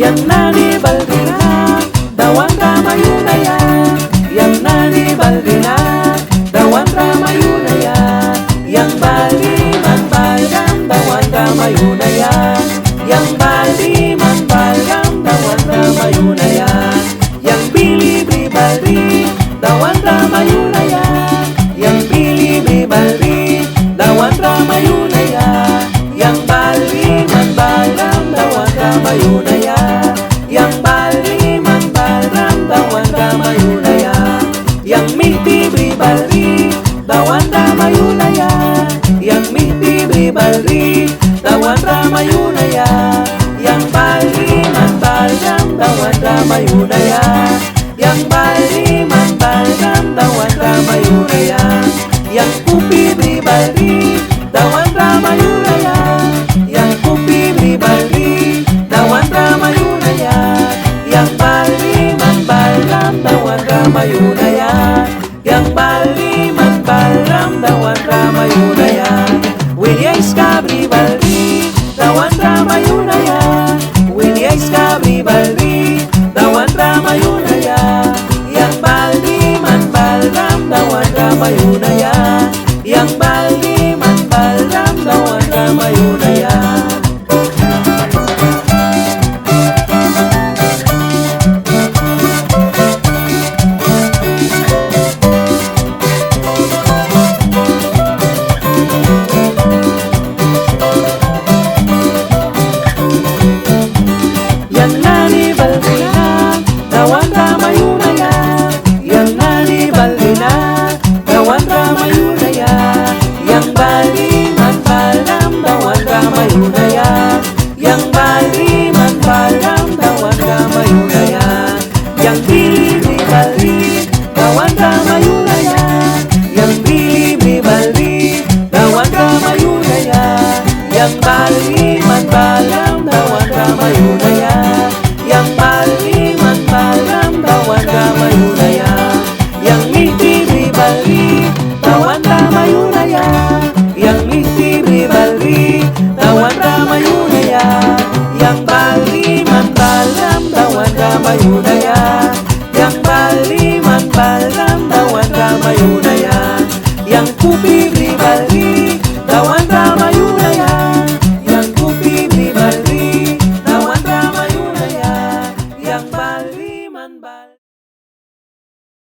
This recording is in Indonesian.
yang nani balbina dawan ramayunaya, yang nani balbina dawan ramayunaya, yang baliman balam dawan ramayunaya, yang baliman balam dawan ramayunaya, yang bili bali dawan ramayunaya, yang bili bali dawan ramayunaya, yang baliman balam dawan ramayunaya, yang baliman balam dawan ramayunaya, yang miti bali dawan ramayunaya, yang miti bali dawan ramayunaya, yang baliman balam dawan ramayunaya, yang baliman balam dawan ramayunaya, yang kupi bali dawan ramayunaya, yang kupi bali dawan ramayunaya, yang baliman balam dawan ramayunaya, yang baliman balam dawan ramayunaya, Wilyais kabri bali dawan ramayunaya, Wilyais kabri bali dawan ramayunaya, yang baliman balam dawan ramayunaya, yang baliman balam dawan ramayunaya. Yang nani balbina dawan ramayunaya, yang nani balbina dawan ramayunaya, yang baliman balam dawan ramayunaya, yang baliman balam dawan ramayunaya, yang bili bali dawan ramayunaya, yang bili bali dawan ramayunaya, yang baliman balam dawan ramayunaya, yang baliman balam dawan ramayunaya, yang miti bali dawan ramayunaya, yang miti bali dawan ramayunaya, yang baliman balam dawan ramayunaya, yang baliman balam dawan ramayunaya, yang kupi bali dawan ramayunaya, yang kupi bali dawan ramayunaya, yang baliman balam